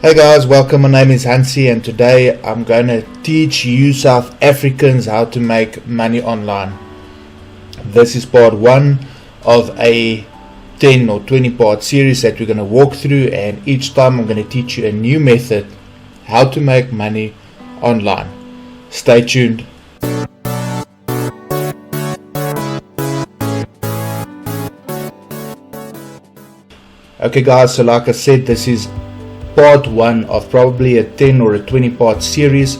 Hey guys, welcome. My name is Hansi and today I'm going to teach you South Africans how to make money online. This is part 1 of a 10 or 20 part series that we're going to walk through, and each time I'm going to teach you a new method how to make money online. Stay tuned. Okay guys, so like I said, this is part 1 of probably a 10 or a 20 part series.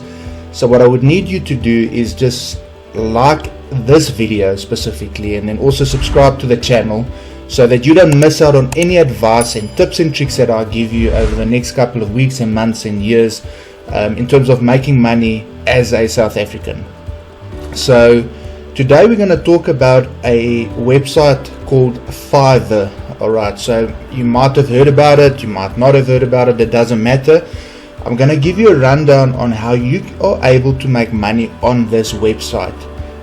So what I would need you to do is just like this video specifically, and then also subscribe to the channel so that you don't miss out on any advice and tips and tricks that I give you over the next couple of weeks and months and years in terms of making money as a South African. So today we're going to talk about a website called Fiverr. Alright, so you might have heard about it, you might not have heard about it, it doesn't matter. I'm going to give you a rundown on how you are able to make money on this website,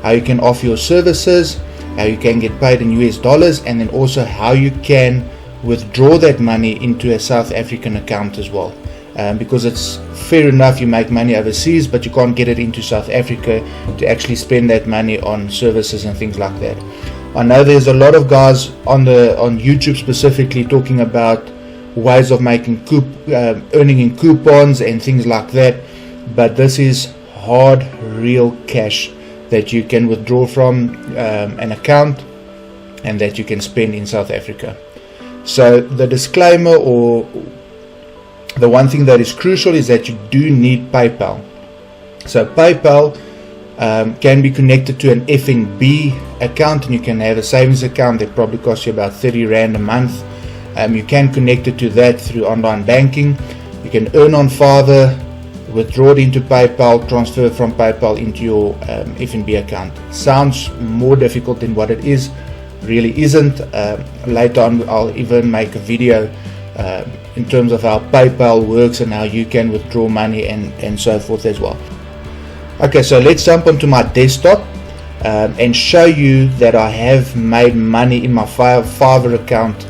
how you can offer your services, how you can get paid in US dollars, and then also how you can withdraw that money into a South African account as well. Because it's fair enough you make money overseas, but you can't get it into South Africa to actually spend that money on services and things like that. I know there's a lot of guys on YouTube specifically talking about ways of making earning in coupons and things like that, but this is hard, real cash that you can withdraw from an account and that you can spend in South Africa. So the disclaimer, or the one thing that is crucial, is that you do need PayPal. So PayPal can be connected to an FNB account, and you can have a savings account that probably costs you about 30 Rand a month. You can connect it to that through online banking. You can earn on Fiverr, withdraw it into PayPal, transfer from PayPal into your FNB account. Sounds more difficult than what it is, really isn't. Later on I'll even make a video in terms of how PayPal works and how you can withdraw money and so forth as well. Okay, so let's jump onto my desktop and show you that I have made money in my Fiverr account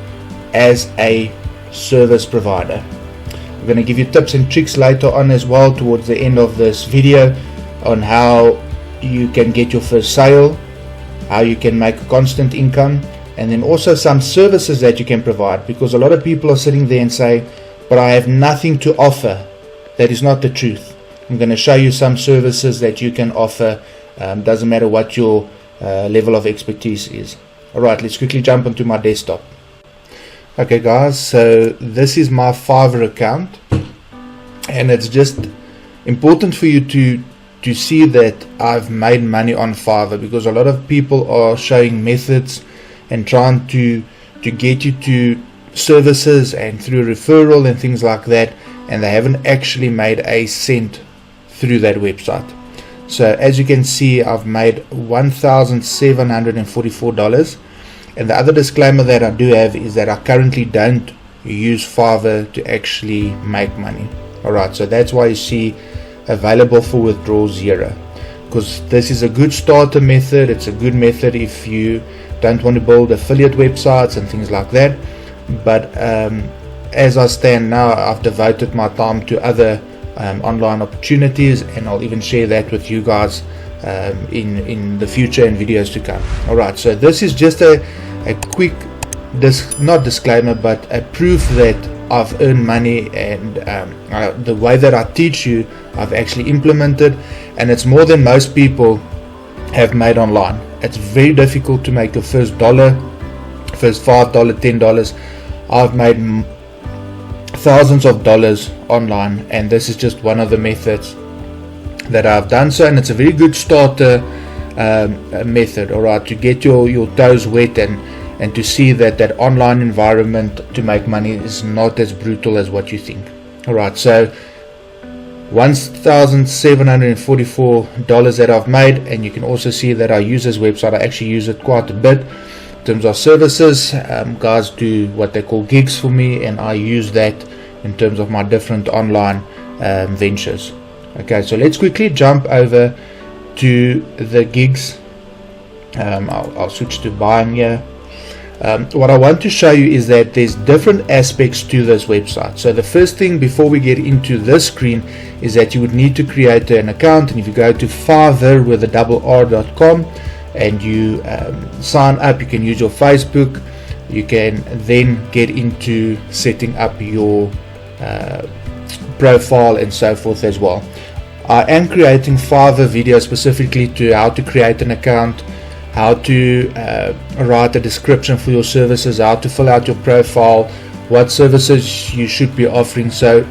as a service provider. I'm going to give you tips and tricks later on as well towards the end of this video on how you can get your first sale, how you can make a constant income, and then also some services that you can provide, because a lot of people are sitting there and say, but I have nothing to offer. That is not the truth. I'm going to show you some services that you can offer. Doesn't matter what your level of expertise is. Alright, let's quickly jump onto my desktop. Okay guys, so this is my Fiverr account, and it's just important for you to see that I've made money on Fiverr, because a lot of people are showing methods and trying to get you to services and through referral and things like that, and they haven't actually made a cent through that website. So as you can see, I've made $1,744, and the other disclaimer that I do have is that I currently don't use Fiverr to actually make money. Alright, so that's why you see available for withdrawal 0, because this is a good starter method. It's a good method if you don't want to build affiliate websites and things like that, but as I stand now, I've devoted my time to other online opportunities, and I'll even share that with you guys in the future and videos to come. Alright, so this is just a quick not disclaimer, but a proof that I've earned money, and the way that I teach you I've actually implemented, and it's more than most people have made online. It's very difficult to make your first $1, first $5, $10. I've made thousands of dollars online, and this is just one of the methods that I've done so, and it's a very good starter method, alright, to get your toes wet and to see that online environment to make money is not as brutal as what you think. Alright, so $1,744 that I've made, and you can also see that I use this website. I actually use it quite a bit in terms of services. Guys do what they call gigs for me, and I use that in terms of my different online ventures. Okay, so let's quickly jump over to the gigs. I'll switch to buying here. What I want to show you is that there's different aspects to this website. So the first thing before we get into this screen is that you would need to create an account, and if you go to Fiverr with a .com and you sign up, you can use your Facebook. You can then get into setting up your profile and so forth as well. I am creating Fiverr videos specifically to how to create an account, how to write a description for your services, how to fill out your profile, what services you should be offering. So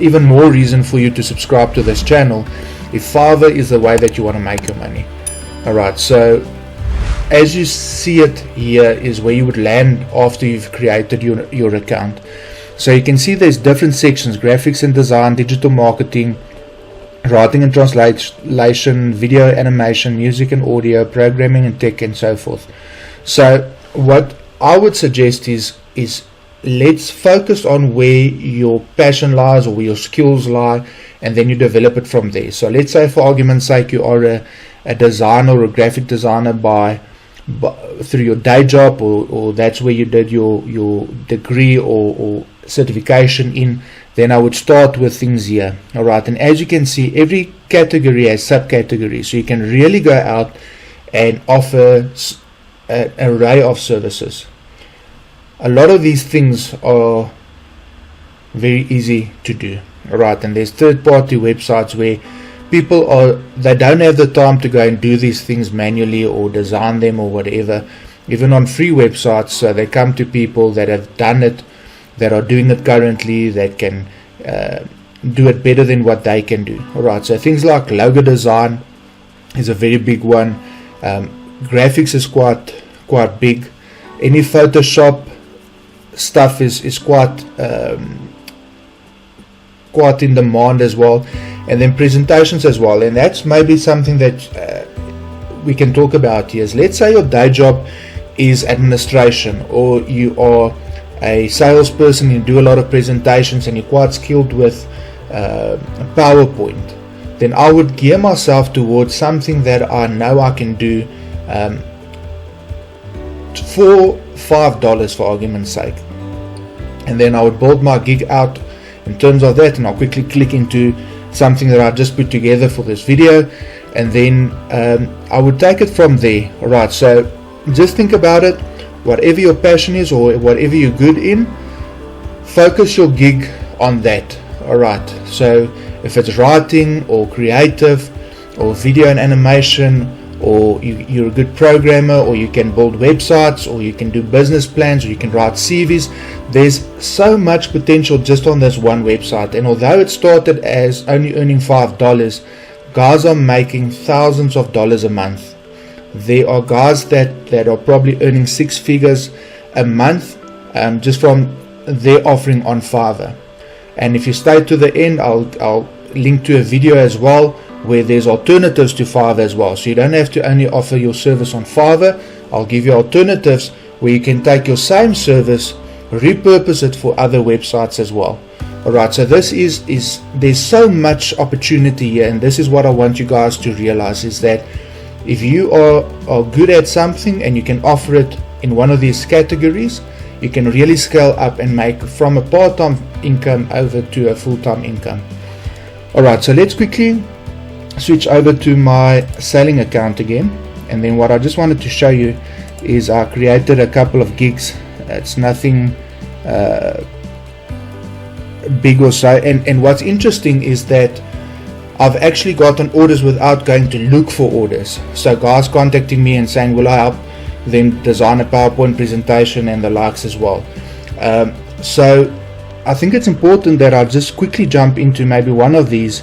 even more reason for you to subscribe to this channel if Fiverr is the way that you want to make your money. Alright, so as you see it here is where you would land after you've created your account. So you can see there's different sections: graphics and design, digital marketing, writing and translation, video animation, music and audio, programming and tech, and so forth. So what I would suggest is let's focus on where your passion lies or where your skills lie, and then you develop it from there. So let's say, for argument's sake, you are a designer or a graphic designer through your day job, or that's where you did your degree or certification in. Then I would start with things here. Alright, and as you can see, every category has subcategories, so you can really go out and offer an array of services. A lot of these things are very easy to do. Alright, and there's third-party websites where they don't have the time to go and do these things manually or design them or whatever. Even on free websites, so they come to people that have done it, that are doing it currently, that can do it better than what they can do. Alright, so things like logo design is a very big one. Graphics is quite big. Any Photoshop stuff is quite in demand as well, and then presentations as well. And that's maybe something that we can talk about here. Let's say your day job is administration, or you are a salesperson, you do a lot of presentations and you're quite skilled with PowerPoint. Then I would gear myself towards something that I know I can do for $5 for argument's sake, and then I would build my gig out in terms of that, and I'll quickly click into something that I just put together for this video, and then I would take it from there. Alright, so just think about it. Whatever your passion is or whatever you're good in, focus your gig on that. Alright, so if it's writing or creative or video and animation, or you're a good programmer, or you can build websites, or you can do business plans, or you can write CVs, there's so much potential just on this one website. And although it started as only earning $5, guys are making thousands of dollars a month. There are guys that are probably earning six figures a month just from their offering on Fiverr. And if you stay to the end, I'll link to a video as well where there's alternatives to Fiverr as well. So you don't have to only offer your service on Fiverr. I'll give you alternatives where you can take your same service, repurpose it for other websites as well. Alright, so this is there's so much opportunity here, and this is what I want you guys to realize, is that if you are good at something and you can offer it in one of these categories, you can really scale up and make from a part-time income over to a full-time income. Alright, so let's quickly switch over to my selling account again, and then what I just wanted to show you is I created a couple of gigs. It's nothing big or so, and what's interesting is that I've actually gotten orders without going to look for orders. So guys contacting me and saying, will I help them design a PowerPoint presentation and the likes as well. So I think it's important that I just quickly jump into maybe one of these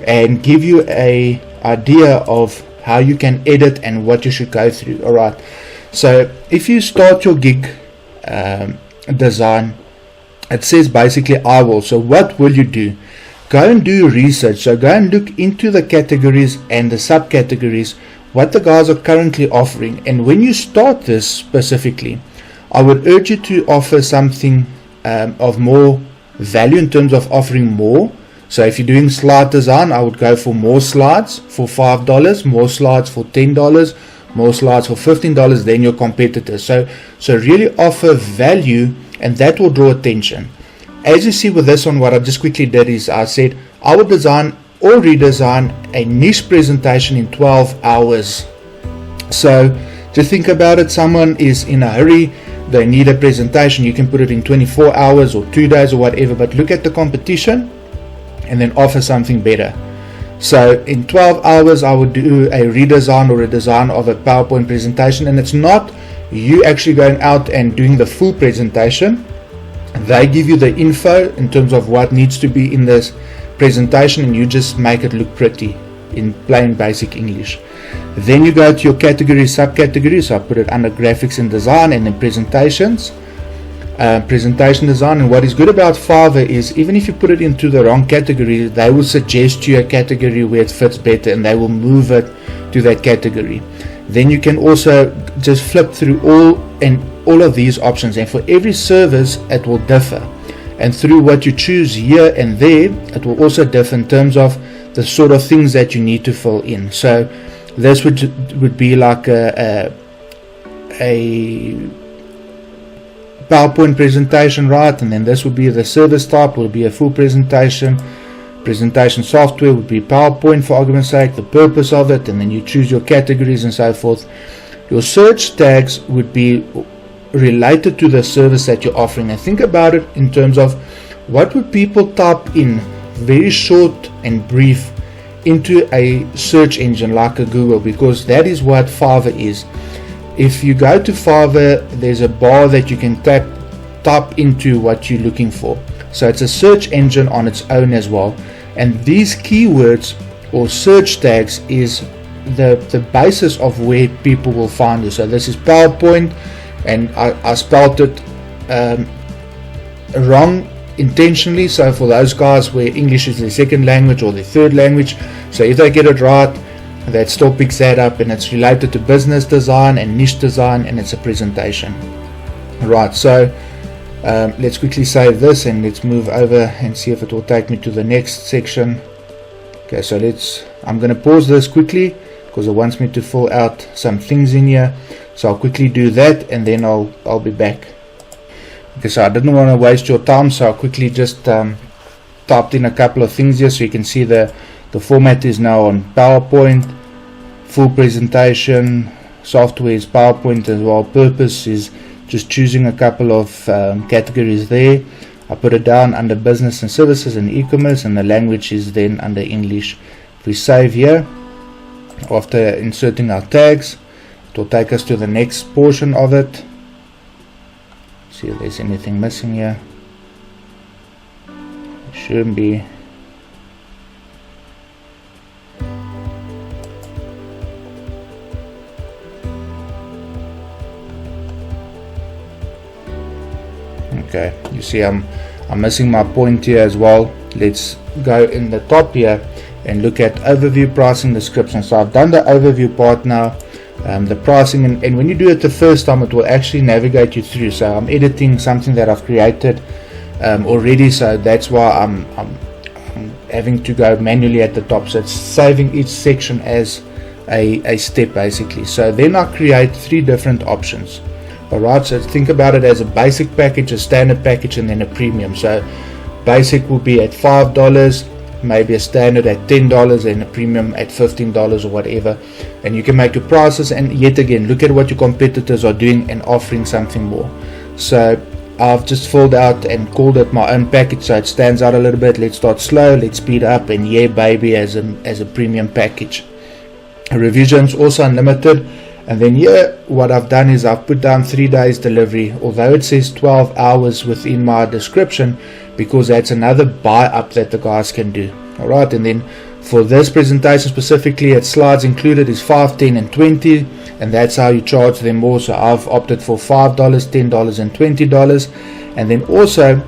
and give you a idea of how you can edit and what you should go through. Alright, so if you start your gig design, it says basically I will. So what will you do? Go and do research. So go and look into the categories and the subcategories, what the guys are currently offering. And when you start this specifically, I would urge you to offer something of more value in terms of offering more. So if you're doing slide design, I would go for more slides for $5, more slides for $10, more slides for $15 than your competitors. So really offer value, and that will draw attention. As you see with this one, what I just quickly did is I said I would design or redesign a niche presentation in 12 hours. So just think about it. Someone is in a hurry, they need a presentation, you can put it in 24 hours or 2 days or whatever, but look at the competition and then offer something better. So in 12 hours I would do a redesign or a design of a PowerPoint presentation, and it's not you actually going out and doing the full presentation. They give you the info in terms of what needs to be in this presentation, and you just make it look pretty in plain basic English. Then you go to your category, subcategory. So I put it under graphics and design, and then presentations, presentation design. And what is good about Fiverr is even if you put it into the wrong category, they will suggest you a category where it fits better, and they will move it to that category. Then you can also just flip through all of these options, and for every service it will differ, and through what you choose here and there it will also differ in terms of the sort of things that you need to fill in. So this would be like a PowerPoint presentation, right? And then this would be the service type, will be a full presentation. Presentation software would be PowerPoint for argument's sake, the purpose of it, and then you choose your categories and so forth. Your search tags would be related to the service that you're offering, and think about it in terms of what would people type in very short and brief into a search engine like a Google, because that is what Fiverr is. If you go to Fiverr, there's a bar that you can type into what you're looking for. So it's a search engine on its own as well. And these keywords or search tags is the basis of where people will find you. So this is PowerPoint, and I spelled it wrong intentionally, so for those guys where English is their second language or their third language, so if they get it right, that still picks that up, and it's related to business design and niche design, and it's a presentation. Right, so let's quickly save this and let's move over and see if it will take me to the next section. Okay, so I'm going to pause this quickly because it wants me to fill out some things in here, so I'll quickly do that and then I'll be back. Okay, so I didn't want to waste your time, so I quickly just typed in a couple of things here, so you can see the format is now on PowerPoint, full presentation, software is PowerPoint as well, purpose is just choosing a couple of categories there. I put it down under business and services and e-commerce, and the language is then under English. If we save here, after inserting our tags, it will take us to the next portion of it. See if there's anything missing here. It shouldn't be. Okay, you see I'm missing my point here as well. Let's go in the top here and look at overview, pricing, description. So I've done the overview part now, the pricing, and when you do it the first time, it will actually navigate you through. So I'm editing something that I've created already, so that's why I'm having to go manually at the top. So it's saving each section as a step basically. So then I create 3 different options. Alright, so think about it as a basic package, a standard package, and then a premium. So basic will be at $5, maybe a standard at $10, and a premium at $15 or whatever. And you can make your prices, and yet again look at what your competitors are doing and offering something more. So I've just filled out and called it my own package, so it stands out a little bit. Let's start slow, let's speed up, and yeah baby, as a premium package. Revisions also unlimited. And then here what I've done is I've put down 3 days delivery, although it says 12 hours within my description, because that's another buy up that the guys can do. Alright, and then for this presentation specifically, its slides included is 5, 10 and 20, and that's how you charge them more. So I've opted for $5, $10 and $20, and then also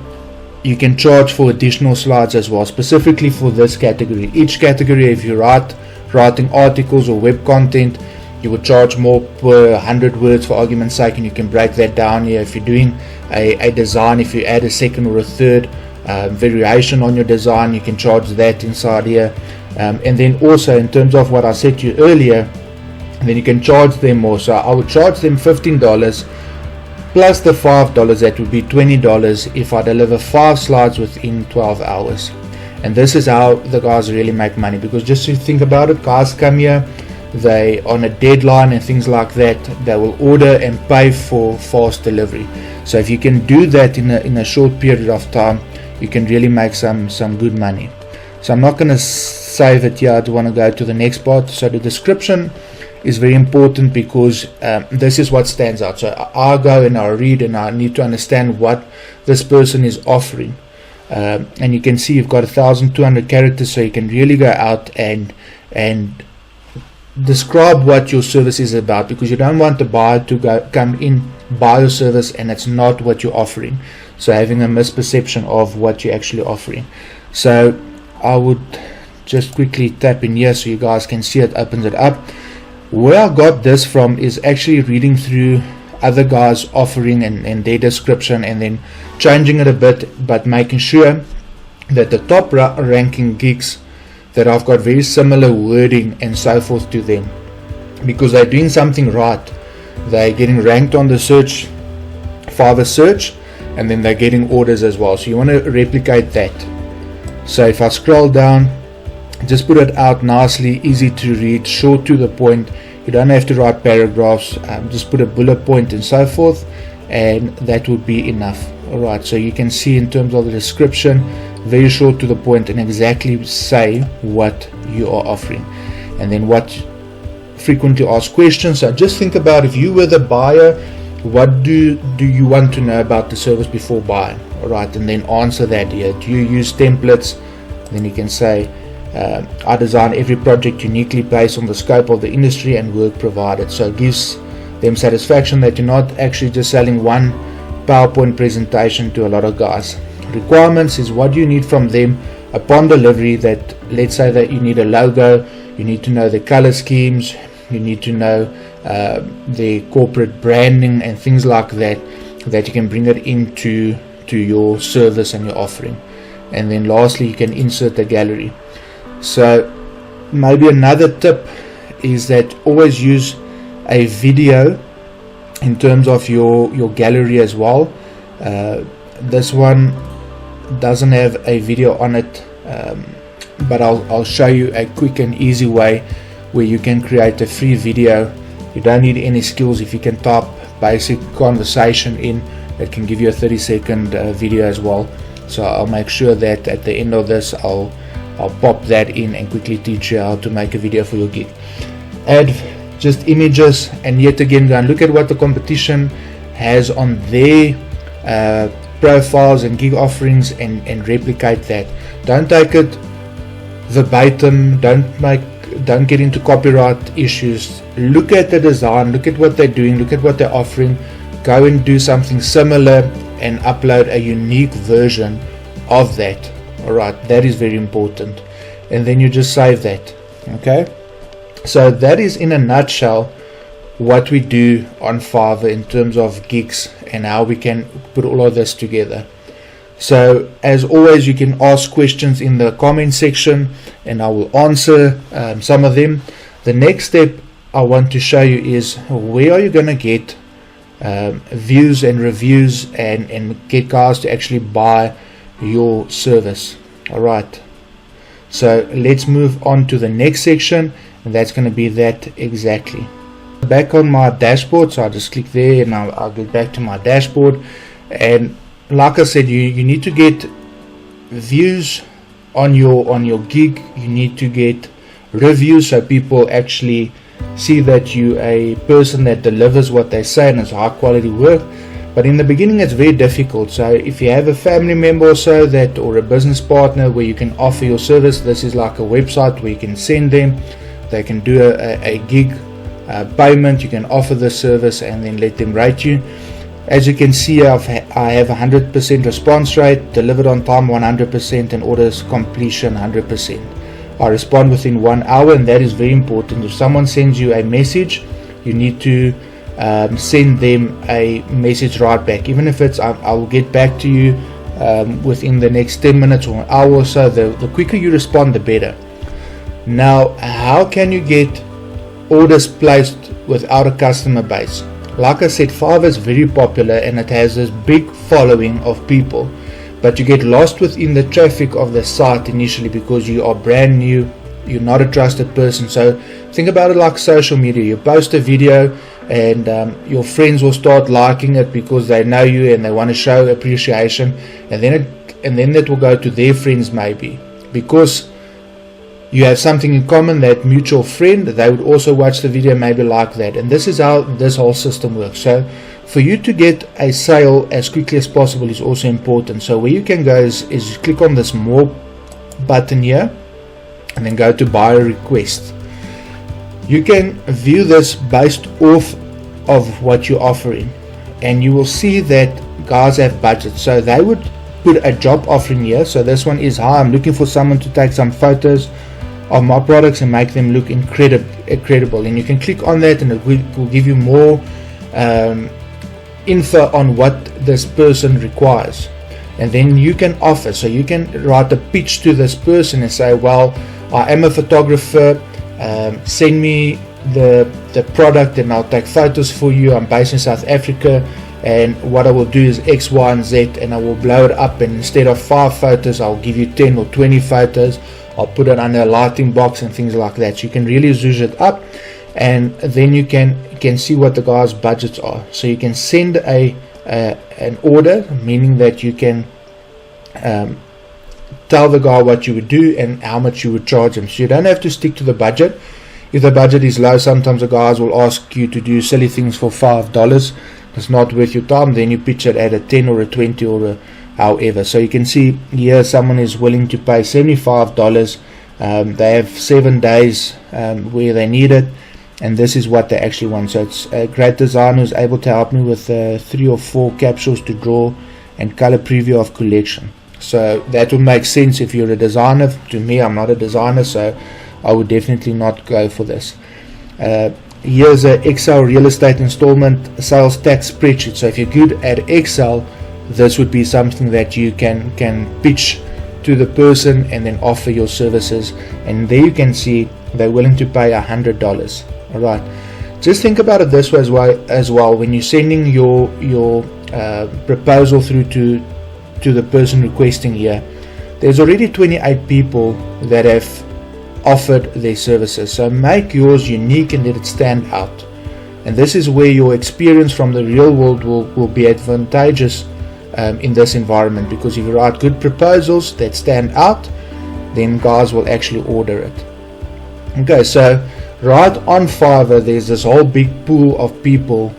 you can charge for additional slides as well, specifically for this category. Each category, if you're writing articles or web content, you would charge more per 100 words for argument's sake, and you can break that down here. If you're doing a design, if you add a second or a third variation on your design, you can charge that inside here. And then also in terms of what I said to you earlier, and then you can charge them more. So I would charge them $15 plus the $5, that would be $20 if I deliver 5 slides within 12 hours. And this is how the guys really make money, because just to think about it, guys come here, they on a deadline and things like that, they will order and pay for fast delivery. So if you can do that in a short period of time, you can really make some good money. So I'm not going to save it here. I want to go to the next part. So the description is very important, because this is what stands out. So I go and I read and I need to understand what this person is offering. And you can see you've got 1,200 characters, so you can really go out and describe what your service is about, because you don't want the buyer to come in, buy your service, and it's not what you're offering. So having a misperception of what you're actually offering. So I would just quickly tap in here so you guys can see it opens it up. Where I got this from is actually reading through other guys offering and their description, and then changing it a bit, but making sure that the top ranking gigs that I've got very similar wording and so forth to them, because they're doing something right. They're getting ranked on the search, Fiverr search, and then they're getting orders as well. So you want to replicate that. So if I scroll down, just put it out nicely, easy to read, short to the point. You don't have to write paragraphs, just put a bullet point and so forth, and that would be enough. Alright, so you can see in terms of the description, very short to the point, and exactly say what you are offering. And then what frequently asked questions. So just think about, if you were the buyer, what do you want to know about the service before buying? Alright, and then answer that here. Do you use templates? Then you can say, I design every project uniquely based on the scope of the industry and work provided. So it gives them satisfaction that you're not actually just selling one PowerPoint presentation to a lot of guys. Requirements is what you need from them upon delivery. That, let's say that you need a logo, you need to know the color schemes, you need to know the corporate branding and things like that, that you can bring it into your service and your offering. And then lastly, you can insert the gallery. So maybe another tip is that always use a video in terms of your gallery as well. This one doesn't have a video on it, but I'll show you a quick and easy way where you can create a free video. You don't need any skills. If you can type basic conversation in, it can give you a 30-second video as well. So I'll make sure that at the end of this I'll pop that in and quickly teach you how to make a video for your gig. Add just images, and yet again go and look at what the competition has on their profiles and gig offerings, and replicate that. Don't take it verbatim, don't get into copyright issues. Look at the design, look at what they're doing, look at what they're offering, go and do something similar and upload a unique version of that. Alright, that is very important. And then you just save that. Okay, so that is in a nutshell what we do on Fiverr in terms of gigs and how we can put all of this together. So as always, you can ask questions in the comment section and I will answer some of them. The next step I want to show you is where are you going to get views and reviews and get guys to actually buy your service. Alright, so let's move on to the next section, and that's going to be that exactly. Back on my dashboard, so I'll just click there and I'll get back to my dashboard. And like I said, you need to get views on your gig. You need to get reviews so people actually see that you a person that delivers what they say and it's high quality work. But in the beginning it's very difficult. So if you have a family member or so that, or a business partner where you can offer your service, this is like a website where you can send them, they can do a gig payment, you can offer the service and then let them rate you. As you can see, I have 100% response rate, delivered on time 100%, and orders completion 100%. I respond within 1 hour, and that is very important. If someone sends you a message, you need to send them a message right back. Even if it's I will get back to you within the next 10 minutes or an hour or so, the quicker you respond, the better. Now, how can you get orders placed without a customer base. Like I said, Fiverr is very popular and it has this big following of people, but you get lost within the traffic of the site initially because you are brand new, you're not a trusted person. So think about it like social media. You post a video and your friends will start liking it because they know you and they want to show appreciation, and then it will go to their friends, maybe because you have something in common, that mutual friend, they would also watch the video, maybe like that. And this is how this whole system works. So for you to get a sale as quickly as possible is also important. So where you can go is you click on this more button here and then go to buyer request. You can view this based off of what you're offering, and you will see that guys have budgets. So they would put a job offering here. So this one is, hi, I'm looking for someone to take some photos of my products and make them look incredible. And you can click on that and it will give you more info on what this person requires, and then you can offer. So you can write a pitch to this person and say, well, I am a photographer, send me the product and I'll take photos for you. I'm based in South Africa, and what I will do is X, Y, and Z, and I will blow it up, and instead of 5 photos I'll give you 10 or 20 photos. I'll put it under a lighting box and things like that. So you can really zhuzh it up, and then you can see what the guy's budgets are. So you can send an order, meaning that you can tell the guy what you would do and how much you would charge him. So you don't have to stick to the budget. If the budget is low, sometimes the guys will ask you to do silly things for $5. It's not worth your time. Then you pitch it at a 10 or a 20 or a however. So you can see here someone is willing to pay $75. They have 7 days where they need it, and this is what they actually want. So it's a great designer who's able to help me with 3 or 4 capsules to draw and color preview of collection. So that would make sense if you're a designer. To me, I'm not a designer, so I would definitely not go for this. Here's an Excel real estate installment sales tax spreadsheet. So if you're good at Excel, this would be something that you can pitch to the person and then offer your services. And there you can see they're willing to pay $100. All right. Just think about it this way as well. When you're sending your proposal through to the person requesting here, there's already 28 people that have offered their services. So make yours unique and let it stand out. And this is where your experience from the real world will be advantageous in this environment, because if you write good proposals that stand out, then guys will actually order it. Okay, so right on Fiverr, there's this whole big pool of people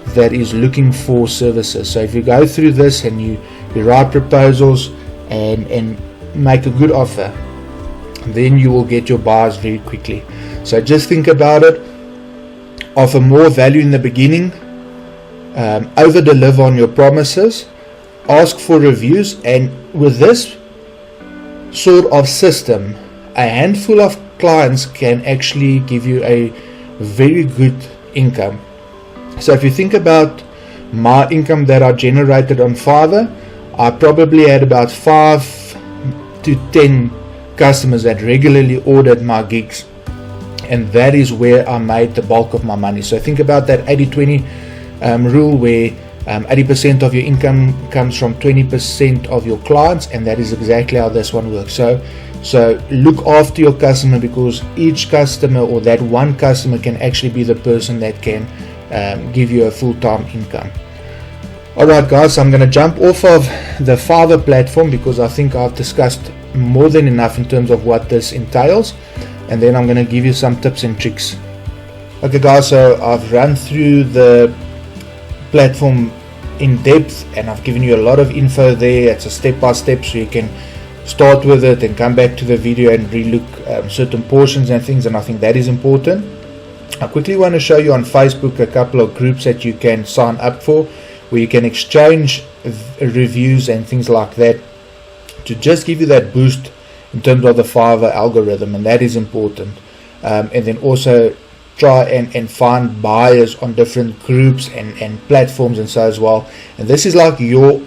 that is looking for services. So if you go through this and you write proposals and make a good offer, then you will get your buyers very quickly. So just think about it. Offer more value in the beginning, over deliver on your promises, ask for reviews, and with this sort of system, a handful of clients can actually give you a very good income. So if you think about my income that I generated on Fiverr, I probably had about 5 to 10 customers that regularly ordered my gigs, and that is where I made the bulk of my money. So think about that 80-20 rule, where 80% of your income comes from 20% of your clients, and that is exactly how this one works. So look after your customer, because each customer or that one customer can actually be the person that can give you a full-time income. Alright guys, so I'm going to jump off of the Fiverr platform because I think I've discussed more than enough in terms of what this entails, and then I'm going to give you some tips and tricks. Okay guys, so I've run through the platform in depth and I've given you a lot of info there. It's a step-by-step, so you can start with it and come back to the video and relook certain portions and things, and I think that is important. I quickly want to show you on Facebook a couple of groups that you can sign up for, where you can exchange reviews and things like that, to just give you that boost in terms of the Fiverr algorithm, and that is important. And then also try and find buyers on different groups and platforms and so as well. And this is like your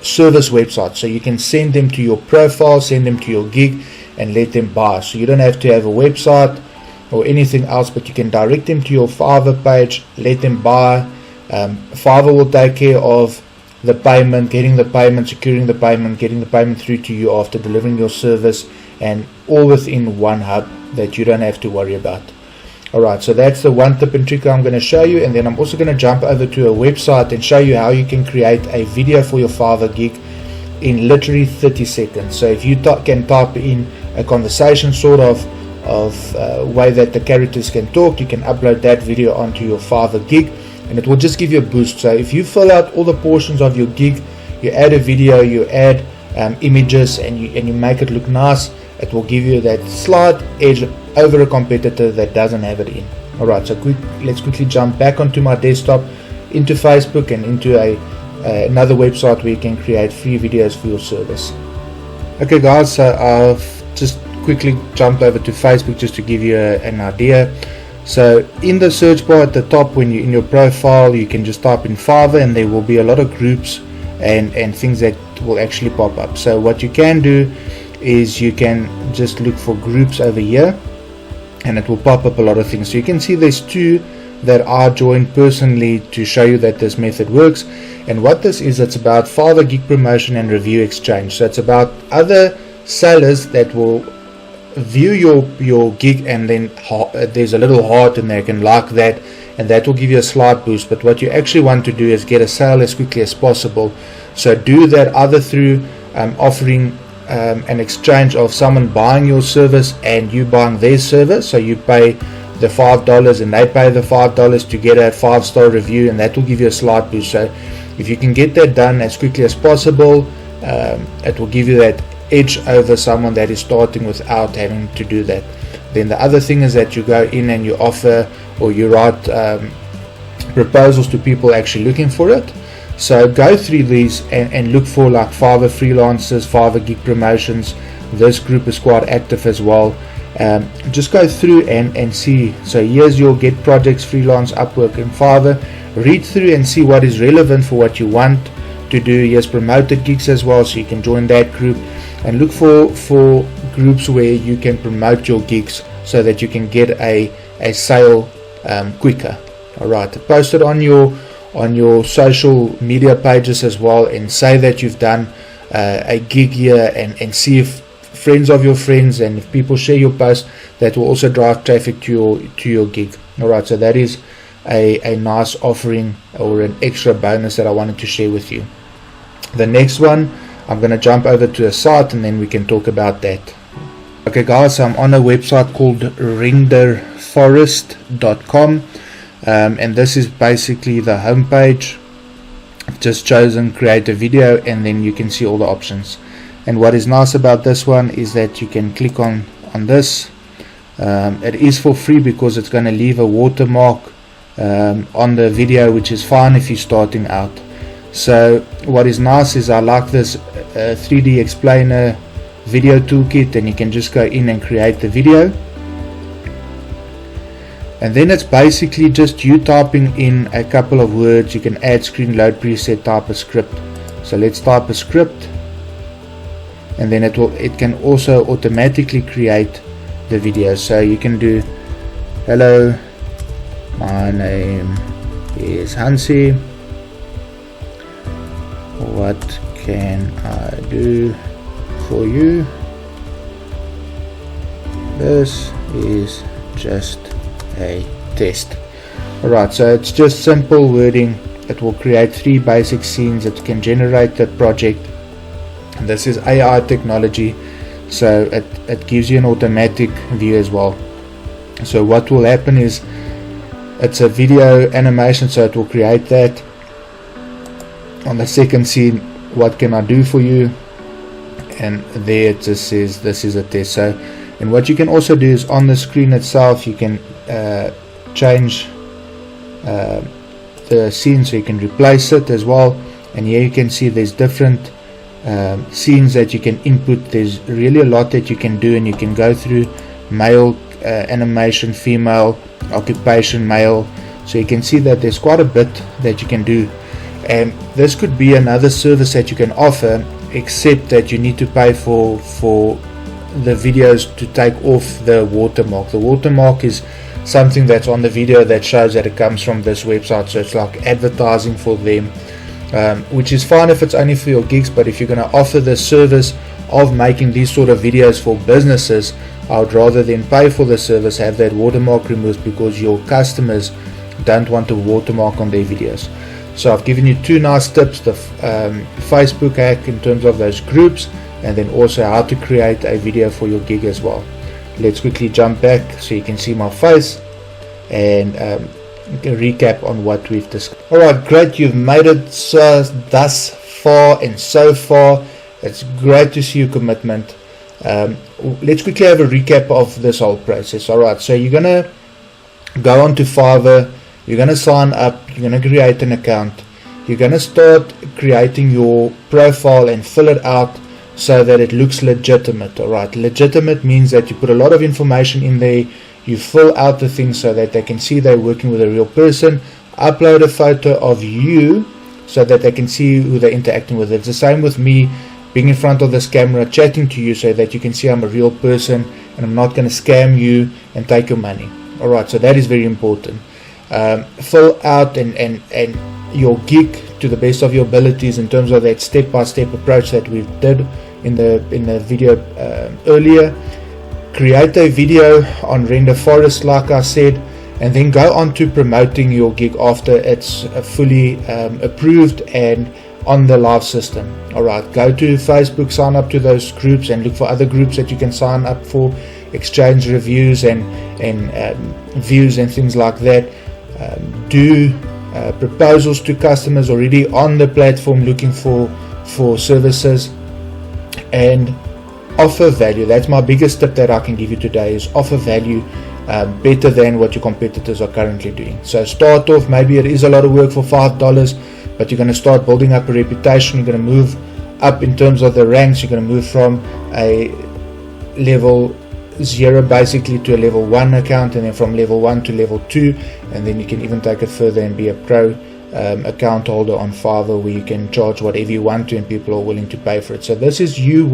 service website, so you can send them to your profile, send them to your gig and let them buy. So you don't have to have a website or anything else, but you can direct them to your Fiverr page, let them buy. Fiverr will take care of the payment, getting the payment, securing the payment, getting the payment through to you after delivering your service, and all within one hub that you don't have to worry about. Alright, so that's the one tip and trick I'm going to show you, and then I'm also going to jump over to a website and show you how you can create a video for your Fiverr gig in literally 30 seconds. So if you can type in a conversation sort of way that the characters can talk, you can upload that video onto your Fiverr gig, and it will just give you a boost. So if you fill out all the portions of your gig, you add a video, you add images, and you make it look nice, it will give you that slight edge over a competitor that doesn't have it in. Alright, so let's quickly jump back onto my desktop, into Facebook, and into another website where you can create free videos for your service. Okay guys, so I've just quickly jumped over to Facebook just to give you an idea. So in the search bar at the top, when you're in your profile, you can just type in Fiverr, and there will be a lot of groups and things that will actually pop up. So what you can do is you can just look for groups over here, and it will pop up a lot of things. So you can see there's two that I joined personally to show you that this method works. And what this is, it's about Fiverr gig promotion and review exchange. So it's about other sellers that will view your gig, and then there's a little heart in there, you can like that, and that will give you a slight boost. But what you actually want to do is get a sale as quickly as possible. So do that either through offering an exchange of someone buying your service and you buying their service. So you pay the $5 and they pay the $5 to get a 5-star review, and that will give you a slight boost. So if you can get that done as quickly as possible, it will give you that edge over someone that is starting without having to do that. Then the other thing is that you go in and you offer, or you write proposals to people actually looking for it. So go through these and look for like Fiverr freelancers, Fiverr gig promotions. This group is quite active as well. Just go through and see. So here's your get projects, freelance, Upwork, and Fiverr. Read through and see what is relevant for what you want to do. Here's promoted gigs as well, so you can join that group, and look for groups where you can promote your gigs so that you can get a sale quicker. Alright, post it on your social media pages as well, and say that you've done a gig here, and see if friends of your friends, and if people share your post, that will also drive traffic to your gig. Alright, so that is a nice offering, or an extra bonus that I wanted to share with you. The next one, I'm going to jump over to a site, and then we can talk about that. Okay guys, so I'm on a website called renderforest.com, and this is basically the home page. I've just chosen create a video, and then you can see all the options. And what is nice about this one is that you can click on this. It is for free because it's going to leave a watermark on the video, which is fine if you're starting out. So what is nice is I like this 3D explainer video toolkit, and you can just go in and create the video, and then it's basically just you typing in a couple of words. You can add screen load preset, type a script. So let's type a script, and then it can also automatically create the video. So you can do, hello, my name is Hansi, what can I do for you? This is just a test. Alright, so it's just simple wording. It will create 3 basic scenes. It can generate the project. And this is AI technology, so it gives you an automatic view as well. So what will happen is, it's a video animation, so it will create that. On the second scene, what can I do for you? And there it just says this is a test. So, and what you can also do is on the screen itself, you can change the scene, so you can replace it as well. And here you can see there's different scenes that you can input. There's really a lot that you can do, and you can go through male animation, female, occupation, male. So you can see that there's quite a bit that you can do, and this could be another service that you can offer, except that you need to pay for the videos to take off the watermark. The watermark is something that's on the video that shows that it comes from this website, so it's like advertising for them, which is fine if it's only for your gigs. But if you're going to offer the service of making these sort of videos for businesses, I would rather than pay for the service have that watermark removed, because your customers don't want a watermark on their videos. So I've given you two nice tips, the Facebook hack in terms of those groups, and then also how to create a video for your gig as well. Let's quickly jump back so you can see my face and recap on what we've discussed. Alright, great, you've made it thus far, and so far it's great to see your commitment. Let's quickly have a recap of this whole process. Alright, so you're going to go onto Fiverr, you're going to sign up, you're going to create an account, you're going to start creating your profile and fill it out so that it looks legitimate. Alright, legitimate means that you put a lot of information in there, you fill out the things so that they can see they're working with a real person, upload a photo of you so that they can see who they're interacting with. It's the same with me being in front of this camera chatting to you so that you can see I'm a real person and I'm not going to scam you and take your money. Alright, so that is very important. Fill out and your gig to the best of your abilities in terms of that step-by-step approach that we did in the video earlier. Create a video on Render Forest like I said, and then go on to promoting your gig after it's fully approved and on the live system. Alright, go to Facebook, sign up to those groups and look for other groups that you can sign up for, exchange reviews and views and things like that. Do proposals to customers already on the platform looking for services, and offer value. That's my biggest tip that I can give you today, is offer value better than what your competitors are currently doing. So start off, maybe it is a lot of work for $5, but you're going to start building up a reputation. You're going to move up in terms of the ranks. You're going to move from a level 0 basically to a level 1 account, and then from level 1 to level 2, and then you can even take it further and be a pro account holder on Fiverr, where you can charge whatever you want to and people are willing to pay for it. So this is you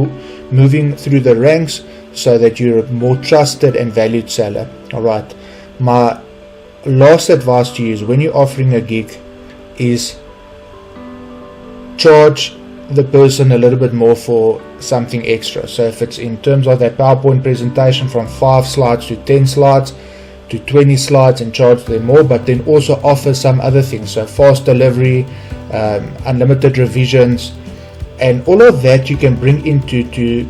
moving through the ranks so that you're a more trusted and valued seller. Alright, my last advice to you is when you're offering a gig is charge the person a little bit more for something extra. So if it's in terms of that PowerPoint presentation from 5 slides to 10 slides to 20 slides, and charge them more, but then also offer some other things, so fast delivery, unlimited revisions, and all of that you can bring into to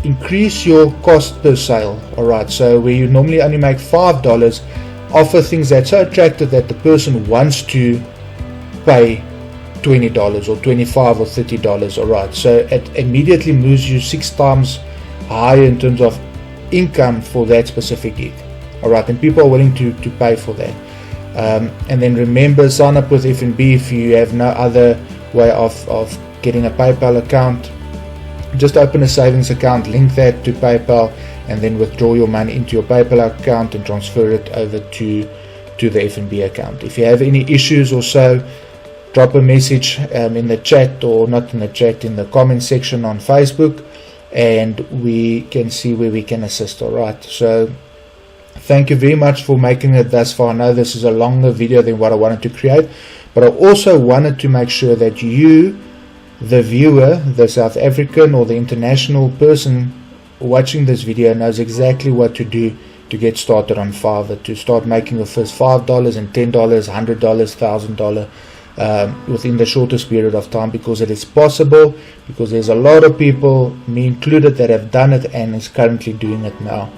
increase your cost per sale. Alright, so where you normally only make $5, offer things that's so attractive that the person wants to pay $20 or $25 or $30. Alright, so it immediately moves you 6 times higher in terms of income for that specific gig. Alright, and people are willing to pay for that. And then remember, sign up with F&B if you have no other way of getting a PayPal account. Just open a savings account, link that to PayPal, and then withdraw your money into your PayPal account and transfer it over to the F&B account. If you have any issues or so, drop a message in the chat, or not in the chat, in the comment section on Facebook, and we can see where we can assist. Alright, so thank you very much for making it thus far. I know this is a longer video than what I wanted to create, but I also wanted to make sure that you, the viewer, the South African or the international person watching this video, knows exactly what to do to get started on Fiverr, to start making your first $5 and $10, $100, $1,000 within the shortest period of time, because it is possible, because there's a lot of people, me included, that have done it and is currently doing it now.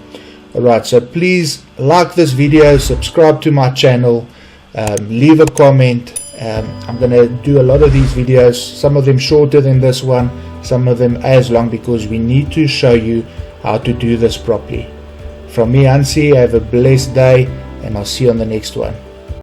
Alright, so please like this video, subscribe to my channel, leave a comment. I'm going to do a lot of these videos, some of them shorter than this one, some of them as long, because we need to show you how to do this properly. From me, Hansi, have a blessed day, and I'll see you on the next one.